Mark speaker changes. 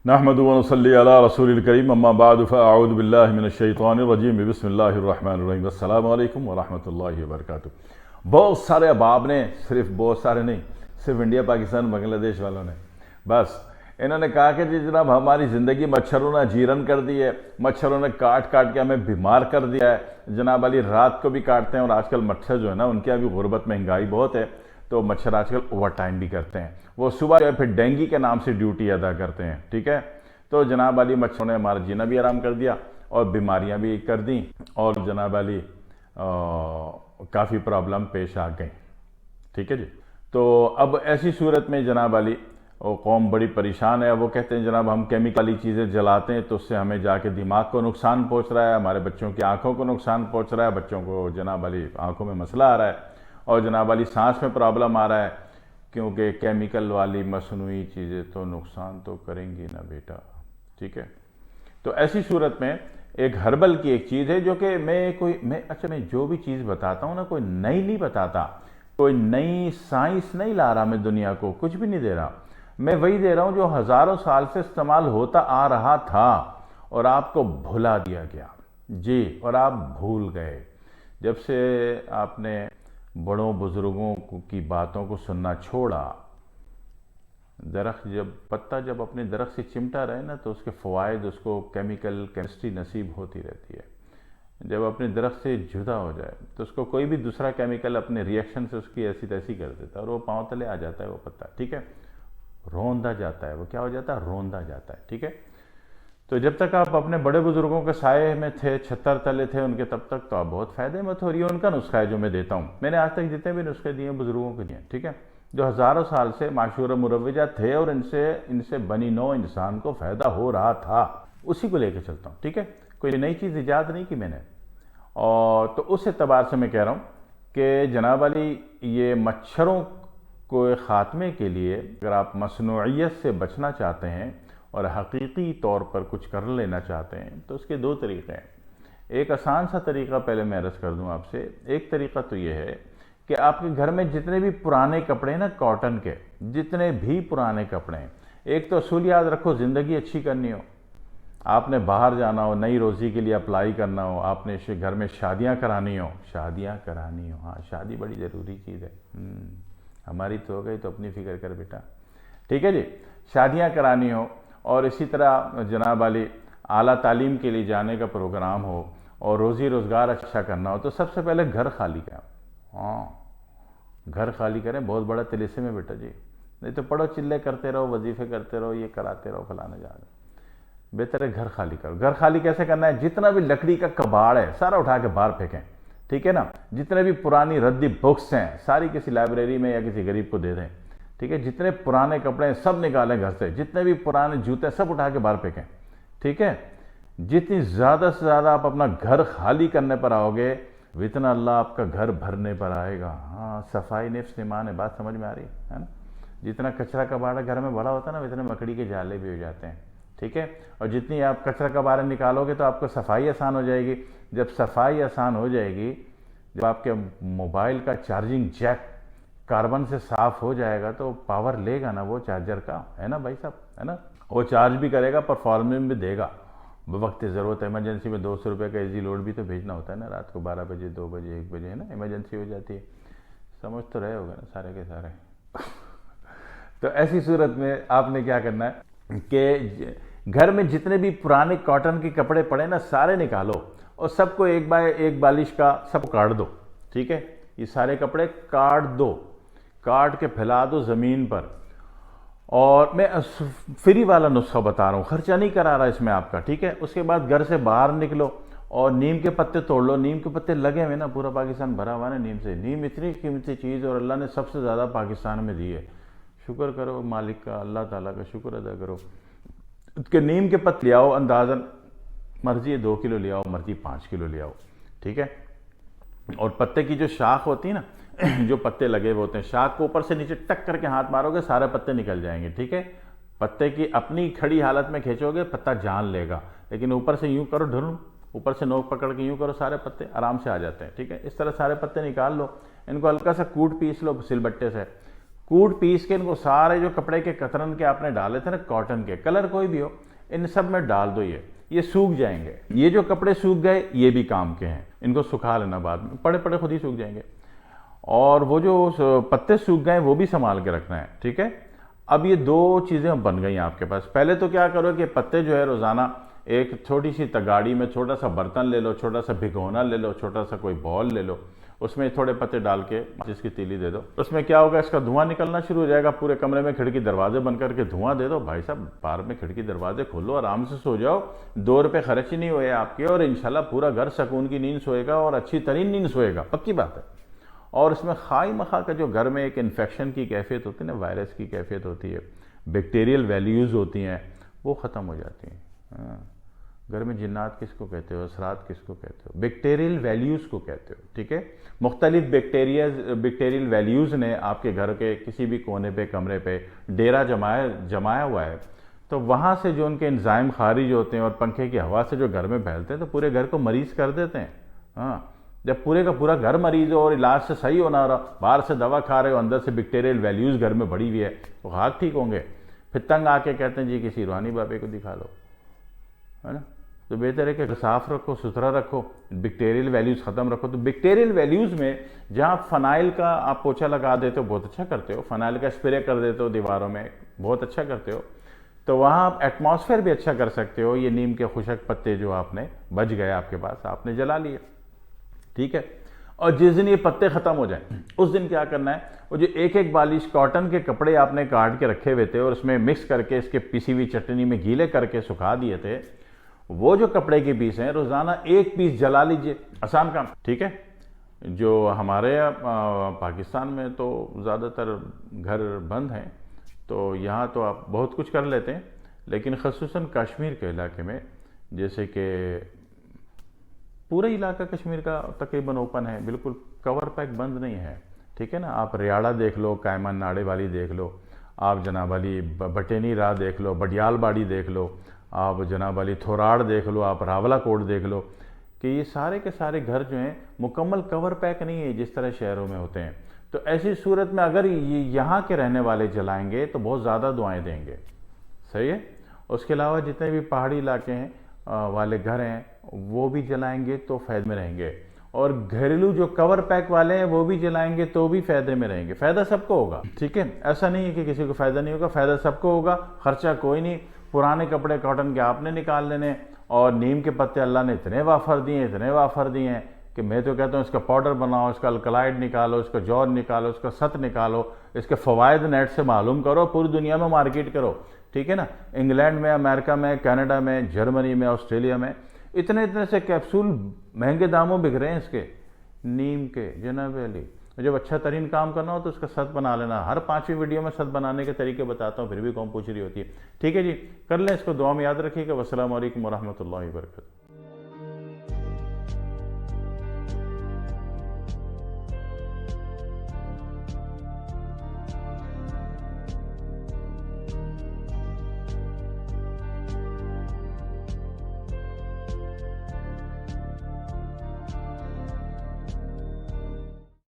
Speaker 1: نحمد و نصلی علی رسول الکریم اما بعد فاعوذ باللہ من الشیطان الرجیم بسم اللہ الرحمن الرحیم السلام علیکم ورحمۃ اللہ وبرکاتہ۔ بہت سارے احباب نے، صرف بہت سارے نہیں، صرف انڈیا پاکستان بنگلہ دیش والوں نے، بس انہوں نے کہا کہ جناب ہماری زندگی مچھروں نے جیرن کر دی ہے، مچھروں نے کاٹ کے ہمیں بیمار کر دیا ہے جناب علی، رات کو بھی کاٹتے ہیں، اور آج کل مچھر جو ہے نا ان کی ابھی غربت مہنگائی بہت ہے تو مچھر آج کل اوور ٹائم بھی کرتے ہیں، وہ صبح جو ہے پھر ڈینگی کے نام سے ڈیوٹی ادا کرتے ہیں، ٹھیک ہے۔ تو جناب علی مچھروں نے ہمارا جینا بھی آرام کر دیا اور بیماریاں بھی کر دیں، اور جناب علی کافی پرابلم پیش آ گئیں، ٹھیک ہے جی۔ تو اب ایسی صورت میں جناب علی وہ قوم بڑی پریشان ہے، وہ کہتے ہیں جناب ہم کیمیکلی چیزیں جلاتے ہیں تو اس سے ہمیں جا کے دماغ کو نقصان پہنچ رہا ہے، ہمارے بچوں کی آنکھوں کو نقصان پہنچ رہا ہے، بچوں کو جناب علی آنکھوں میں مسئلہ آ رہا ہے، اور جناب علی سانس میں پرابلم آ رہا ہے، کیونکہ کیمیکل والی مصنوعی چیزیں تو نقصان تو کریں گی نا بیٹا، ٹھیک ہے۔ تو ایسی صورت میں ایک ہربل کی ایک چیز ہے جو کہ میں جو بھی چیز بتاتا ہوں نا، کوئی نئی نہیں بتاتا، کوئی نئی سائنس نہیں لا رہا، میں دنیا کو کچھ بھی نہیں دے رہا، میں وہی دے رہا ہوں جو ہزاروں سال سے استعمال ہوتا آ رہا تھا اور آپ کو بھلا دیا گیا جی، اور آپ بھول گئے۔ جب سے آپ نے بڑوں بزرگوں کی باتوں کو سننا چھوڑا، درخت پتا جب اپنے درخت سے چمٹا رہے نا تو اس کے فوائد اس کو کیمسٹری نصیب ہوتی رہتی ہے، جب اپنے درخت سے جدا ہو جائے تو اس کو کوئی بھی دوسرا کیمیکل اپنے ریئیکشن سے اس کی ایسی تیسی کر دیتا ہے اور وہ پاؤں تلے آ جاتا ہے وہ پتا، ٹھیک ہے، روندا جاتا ہے، وہ کیا ہو جاتا ہے، روندا جاتا ہے، ٹھیک ہے۔ تو جب تک آپ اپنے بڑے بزرگوں کے سائے میں تھے، چھتر تلے تھے ان کے، تب تک تو آپ بہت فائدے مند ہو رہی ہے، ان کا نسخہ ہے جو میں دیتا ہوں، میں نے آج تک جتنے بھی نسخے دیے بزرگوں کے دیے، ٹھیک ہے، جو ہزاروں سال سے معشور مروجہ تھے اور ان سے بنی نوع انسان کو فائدہ ہو رہا تھا، اسی کو لے کے چلتا ہوں، ٹھیک ہے، کوئی نئی چیز ایجاد نہیں کی میں نے۔ اور تو اس اعتبار سے میں کہہ رہا ہوں کہ جناب علی یہ مچھروں کو خاتمے کے لیے اگر آپ مصنوعیت سے بچنا چاہتے ہیں اور حقیقی طور پر کچھ کر لینا چاہتے ہیں تو اس کے دو طریقے ہیں۔ ایک آسان سا طریقہ پہلے میں عرض کر دوں آپ سے، ایک طریقہ تو یہ ہے کہ آپ کے گھر میں جتنے بھی پرانے کپڑے ہیں نا کاٹن کے، جتنے بھی پرانے کپڑے ہیں، ایک تو اصول یاد رکھو، زندگی اچھی کرنی ہو، آپ نے باہر جانا ہو، نئی روزی کے لیے اپلائی کرنا ہو، آپ نے گھر میں شادیاں کرانی ہو، ہاں شادی بڑی ضروری چیز ہے، ہماری تو ہو گئی تو اپنی فکر کر بیٹا، ٹھیک ہے جی، شادیاں کرانی ہو، اور اسی طرح جناب علی اعلیٰ تعلیم کے لیے جانے کا پروگرام ہو اور روزی روزگار اچھا کرنا ہو تو سب سے پہلے گھر خالی کریں، ہاں گھر خالی کریں، بہت بڑا طلسم ہے بیٹا جی، نہیں تو پڑھو چلے کرتے رہو، وظیفے کرتے رہو، یہ کراتے رہو فلانا جانا، بہتر ہے گھر خالی کرو۔ گھر خالی کیسے کرنا ہے؟ جتنا بھی لکڑی کا کباڑ ہے سارا اٹھا کے باہر پھینکیں، ٹھیک ہے نا، جتنے بھی پرانی ردی بکس ہیں ساری کسی لائبریری میں یا کسی غریب کو دے دیں، ٹھیک ہے، جتنے پرانے کپڑے ہیں سب نکالیں گھر سے، جتنے بھی پرانے جوتے سب اٹھا کے باہر پھینکیں، ٹھیک ہے۔ جتنی زیادہ سے زیادہ آپ اپنا گھر خالی کرنے پر آؤ گے اتنا اللہ آپ کا گھر بھرنے پر آئے گا، ہاں صفائی نفس ایمان ہے، بات سمجھ میں آ رہی ہے نا؟ جتنا کچرا کباڑا گھر میں بڑا ہوتا ہے نا اتنے مکڑی کے جالے بھی ہو جاتے ہیں، ٹھیک ہے، اور جتنی آپ کچرا کباڑا نکالو گے تو آپ کو صفائی آسان ہو جائے گی، جب صفائی آسان ہو جائے گی، جب آپ کے موبائل کا چارجنگ جیک کاربن سے صاف ہو جائے گا تو پاور لے گا نا وہ چارجر کا، ہے نا بھائی صاحب، ہے نا، وہ چارج بھی کرے گا، پرفارمنس بھی دے گا، بوقت ضرورت ایمرجنسی میں 200 روپے کا ایزی لوڈ بھی تو بھیجنا ہوتا ہے نا، رات کو 12 بجے 2 بجے 1 بجے، ہے نا، ایمرجنسی ہو جاتی ہے، سمجھ تو رہے ہوگا نا سارے کے سارے۔ تو ایسی صورت میں آپ نے کیا کرنا ہے کہ گھر میں جتنے بھی پرانے کاٹن کے کپڑے پڑے نا سارے نکالو اور سب کو ایک بائی ایک بالش کا سب کاٹ دو، ٹھیک ہے، یہ سارے کپڑے کاٹ کے پھیلا دو زمین پر، اور میں فری والا نسخہ بتا رہا ہوں، خرچہ نہیں کرا رہا اس میں آپ کا، ٹھیک ہے۔ اس کے بعد گھر سے باہر نکلو اور نیم کے پتے توڑ لو، نیم کے پتے لگے ہوئے نا، پورا پاکستان بھرا ہوا ہے نیم سے، نیم اتنی قیمتی چیز اور اللہ نے سب سے زیادہ پاکستان میں دی ہے، شکر کرو مالک کا، اللہ تعالیٰ کا شکر ادا کرو کہ نیم کے پتے لے آؤ، اندازاً مرضی 2 کلو لے آؤ، مرضی 5 کلو لے آؤ، ٹھیک ہے، اور پتے کی جو شاخ ہوتی ہے نا، جو پتے لگے ہوئے ہوتے ہیں شاخ کو اوپر سے نیچے ٹک کر کے ہاتھ مارو گے سارے پتے نکل جائیں گے، ٹھیک ہے، پتے کی اپنی کھڑی حالت میں کھینچو گے پتا جان لے گا، لیکن اوپر سے یوں کرو ڈھرو، اوپر سے نوک پکڑ کے یوں کرو سارے پتے آرام سے آ جاتے ہیں، ٹھیک ہے، اس طرح سارے پتے نکال لو، ان کو ہلکا سا کوٹ پیس لو سل بٹے سے، کوٹ پیس کے ان کو سارے جو کپڑے کے قطرن کے آپ نے ڈالے تھے نا کاٹن کے، کلر کوئی بھی ہو، ان سب میں ڈال دو، یہ سوکھ جائیں گے۔ یہ جو کپڑے سوکھ گئے یہ بھی کام کے ہیں، ان کو سکھا لینا بعد میں، پڑے پڑے خود ہی سوکھ جائیں گے۔ اور وہ جو پتے سوکھ گئے وہ بھی سنبھال کے رکھنا ہے، ٹھیک ہے۔ اب یہ دو چیزیں بن گئی آپ کے پاس۔ پہلے تو کیا کرو کہ پتے جو ہے روزانہ ایک چھوٹی سی تگاڑی میں چھوٹا سا برتن لے لو، چھوٹا سا بھگونا لے لو، چھوٹا سا کوئی بول لے لو، اس میں تھوڑے پتے ڈال کے جس کی تیلی دے دو، اس میں کیا ہوگا، اس کا دھواں نکلنا شروع ہو جائے گا، پورے کمرے میں کھڑکی دروازے بند کر کے دھواں دے دو۔ بھائی صاحب بار میں کھڑکی دروازے کھولو، آرام سے سو جاؤ، 2 روپے خرچ ہی نہیں ہوئے آپ کے، اور انشاءاللہ پورا گھر سکون کی نیند سوئے گا، اور اچھی ترین نیند سوئے گا، پکی بات ہے۔ اور اس میں خواہ مخواہ کا جو گھر میں ایک انفیکشن کی کیفیت ہوتی ہے نا، وائرس کی کیفیت ہوتی ہے، بیکٹیریل ویلیوز ہوتی ہیں، وہ ختم ہو جاتی ہیں۔ گھر میں جنات کس کو کہتے ہو، اثرات کس کو کہتے ہو، بیکٹیریل ویلیوز کو کہتے ہو، ٹھیک ہے۔ مختلف بیکٹیریل ویلیوز نے آپ کے گھر کے کسی بھی کونے پہ، کمرے پہ ڈیرا جمایا ہوا ہے، تو وہاں سے جو ان کے انزائم خارج ہوتے ہیں اور پنکھے کی ہوا سے جو گھر میں پھیلتے ہیں تو پورے گھر کو مریض کر دیتے ہیں۔ ہاں، جب پورے کا پورا گھر مریض ہو اور علاج سے صحیح ہونا رہا، باہر سے دوا کھا رہے ہو، اندر سے بیکٹیریل ویلیوز گھر میں بڑھی ہوئی ہے، تو ہاتھ ٹھیک ہوں گے؟ پھر تنگ آ کے کہتے ہیں جی کسی روحانی بابے کو دکھا لو، ہے نا۔ تو بہتر ہے کہ صاف رکھو، ستھرا رکھو، بیکٹیریل ویلیوز ختم رکھو۔ تو بیکٹیریل ویلیوز میں جہاں فنائل کا آپ پوچھا لگا دیتے ہو، بہت اچھا کرتے ہو، فنائل کا اسپرے کر دیتے ہو دیواروں میں، بہت اچھا کرتے ہو، تو وہاں آپ ایٹماسفیئر بھی اچھا کر سکتے ہو۔ یہ نیم کے خشک پتے جو آپ نے بچ گئے آپ کے پاس، آپ نے جلا لیے، ٹھیک ہے۔ اور جس دن یہ پتے ختم ہو جائیں اس دن کیا کرنا ہے، وہ جو ایک بالش کاٹن کے کپڑے آپ نے کاٹ کے رکھے ہوئے تھے اور اس میں مکس کر کے اس کے پیسی ہوئی چٹنی میں گیلے کر کے سکھا دیے تھے، وہ جو کپڑے کے پیس ہیں روزانہ 1 پیس جلا لیجئے، آسان کام، ٹھیک ہے۔ جو ہمارے پاکستان میں تو زیادہ تر گھر بند ہیں، تو یہاں تو آپ بہت کچھ کر لیتے ہیں، لیکن خصوصاً کشمیر کے علاقے میں، جیسے کہ پورا علاقہ کشمیر کا تقریباً اوپن ہے، بالکل کور پیک بند نہیں ہے، ٹھیک ہے نا۔ آپ ریاڑہ دیکھ لو، کائمان ناڑے والی دیکھ لو، آپ جناب علی بٹینی راہ دیکھ لو، بڈیال باڑی دیکھ لو، آپ جناب علی تھوراڑ دیکھ لو، آپ راولہ کوٹ دیکھ لو، کہ یہ سارے کے سارے گھر جو ہیں مکمل کور پیک نہیں ہے جس طرح شہروں میں ہوتے ہیں۔ تو ایسی صورت میں اگر یہاں کے رہنے والے جلائیں گے تو بہت زیادہ دعائیں دیں گے، صحیح ہے۔ اس کے علاوہ جتنے بھی پہاڑی علاقے ہیں والے گھر ہیں وہ بھی جلائیں گے تو فائدے میں رہیں گے، اور گھریلو جو کور پیک والے ہیں وہ بھی جلائیں گے تو بھی فائدے میں رہیں گے۔ فائدہ سب کو ہوگا، ٹھیک ہے، ایسا نہیں ہے کہ کسی کو فائدہ نہیں ہوگا، فائدہ سب کو ہوگا، خرچہ کوئی نہیں۔ پرانے کپڑے کاٹن کے آپ نے نکال لینے، اور نیم کے پتے اللہ نے اتنے وافر دیے ہیں کہ میں تو کہتا ہوں اس کا پاؤڈر بناؤ، اس کا الکلائڈ نکالو، اس کا جور نکالو، اس کا ست نکالو، اس کے فوائد نیٹ سے معلوم کرو، پوری دنیا میں مارکیٹ کرو، ٹھیک ہے نا۔ انگلینڈ میں، امریکہ میں، کینیڈا میں، جرمنی میں، آسٹریلیا میں اتنے سے کیپسول مہنگے داموں بک رہے ہیں اس کے نیم کے، جناب علی۔ جب اچھا ترین کام کرنا ہو تو اس کا ست بنا لینا، ہر 5ویں ویڈیو میں ست بنانے کے طریقے بتاتا ہوں، پھر بھی قوم پوچھ رہی ہوتی ہے، ٹھیک ہے جی، کر لیں اس کو، دعا میں یاد رکھیے گا۔ والسلام علیکم ورحمۃ اللہ وبرکاتہ۔